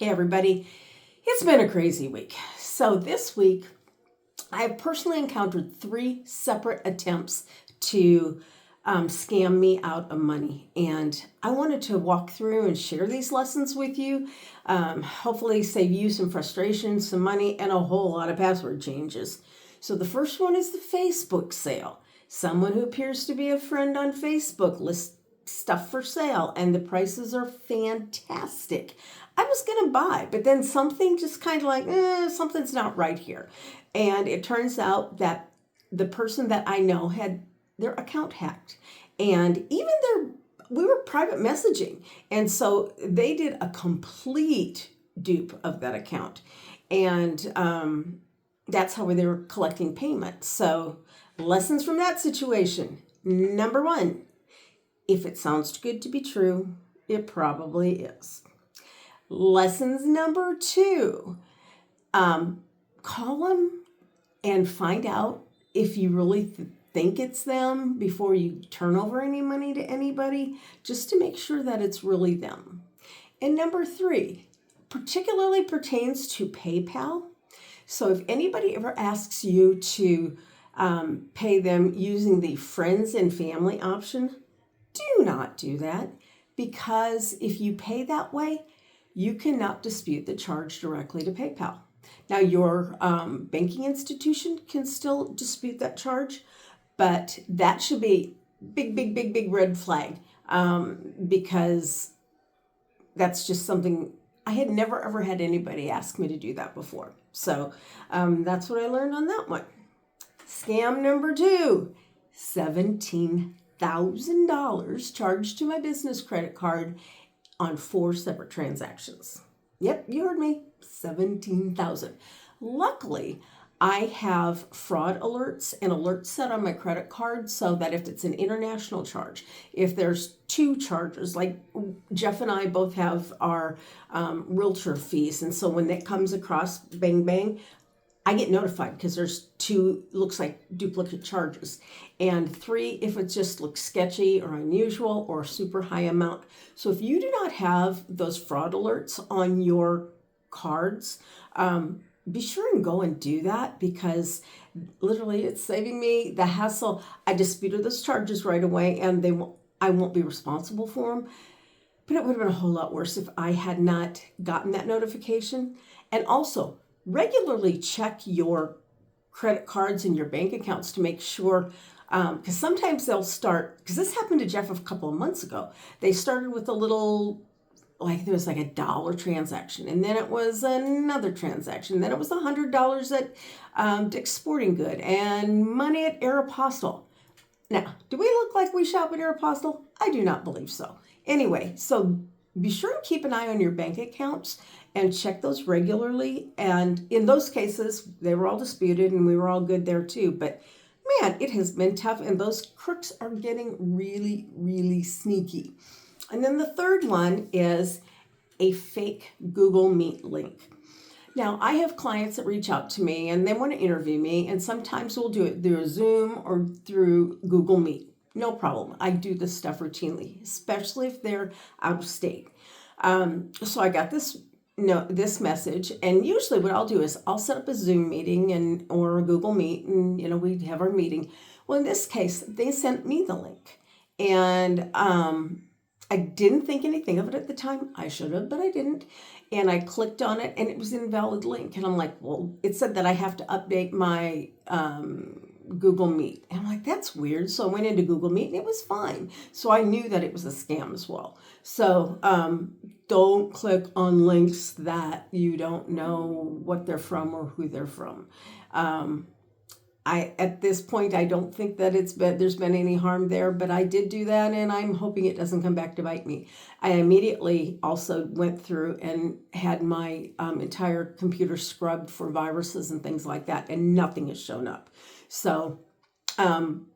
Hey everybody, it's been a crazy week. So this week, I have personally encountered 3 separate attempts to scam me out of money. And I wanted to walk through and share these lessons with you. Hopefully save you some frustration, some money, and a whole lot of password changes. So the first one is the Facebook sale. Someone who appears to be a friend on Facebook lists stuff for sale and the prices are fantastic. I was going to buy, but then something just kind of like, something's not right here. And it turns out that the person that I know had their account hacked. And even we were private messaging. And so they did a complete dupe of that account. And that's how they were collecting payment. So lessons from that situation. Number 1, if it sounds good to be true, it probably is. Lessons number 2, call them and find out if you really think it's them before you turn over any money to anybody, just to make sure that it's really them. And number 3, particularly pertains to PayPal. So if anybody ever asks you to pay them using the friends and family option, do not do that, because if you pay that way, you cannot dispute the charge directly to PayPal. Now, your banking institution can still dispute that charge, but that should be big red flag, because that's just something I had never ever had anybody ask me to do that before. So that's what I learned on that one. Scam number 2, $17,000 charged to my business credit card on 4 separate transactions. Yep, you heard me, 17,000. Luckily, I have fraud alerts and alerts set on my credit card so that if it's an international charge, if there's 2 charges, like Jeff and I both have our realtor fees, and so when that comes across, bang, bang, I get notified because there's 2, looks like duplicate charges. And 3, if it just looks sketchy or unusual or super high amount. So if you do not have those fraud alerts on your cards, be sure and go and do that, because literally it's saving me the hassle. I disputed those charges right away, and I won't be responsible for them. But it would have been a whole lot worse if I had not gotten that notification. And also, regularly check your credit cards and your bank accounts to make sure, because sometimes they'll start, because this happened to Jeff a couple of months ago. They started with a little, like there was like $1 transaction, and then it was another transaction, then it was $100 at Dick's Sporting Good and money at Aeropostale. Now, do we look like we shop at Aeropostale? I do not believe so. Anyway, so be sure to keep an eye on your bank accounts and check those regularly. And in those cases, they were all disputed and we were all good there too. But man, it has been tough, and those crooks are getting really sneaky. And then the third one is a fake Google Meet link. Now, I have clients that reach out to me and they want to interview me, and sometimes we'll do it through a Zoom or through Google Meet. No problem. I do this stuff routinely, especially if they're out of state. So I got this message, and usually what I'll do is I'll set up a Zoom meeting or a Google Meet, and we have our meeting. Well, in this case, they sent me the link, and I didn't think anything of it at the time. I should have, but I didn't. And I clicked on it, and it was an invalid link. And I'm like, well, it said that I have to update my Google Meet. And I'm like, that's weird. So I went into Google Meet, and it was fine. So I knew that it was a scam as well. So don't click on links that you don't know what they're from or who they're from. At this point, I don't think that there's been any harm there, but I did do that, and I'm hoping it doesn't come back to bite me. I immediately also went through and had my entire computer scrubbed for viruses and things like that, and nothing has shown up. So I'm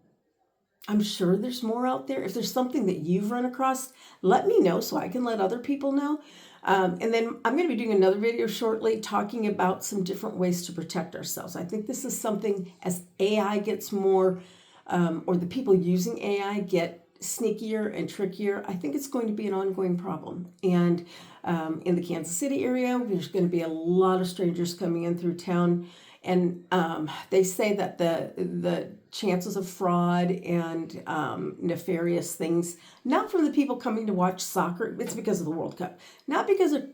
sure there's more out there. If there's something that you've run across, let me know so I can let other people know. And then I'm going to be doing another video shortly talking about some different ways to protect ourselves. I think this is something, as AI gets more, or the people using AI get sneakier and trickier. I think it's going to be an ongoing problem. And in the Kansas City area, there's going to be a lot of strangers coming in through town. And they say that the chances of fraud and nefarious things, not from the people coming to watch soccer, it's because of the World Cup. Not because of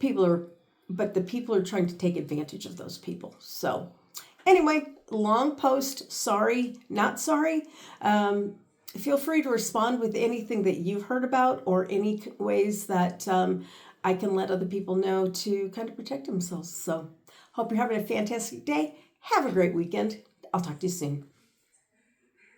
but the people are trying to take advantage of those people. So anyway, long post, sorry, not sorry. Feel free to respond with anything that you've heard about or any ways that I can let other people know to kind of protect themselves. So hope you're having a fantastic day. Have a great weekend. I'll talk to you soon.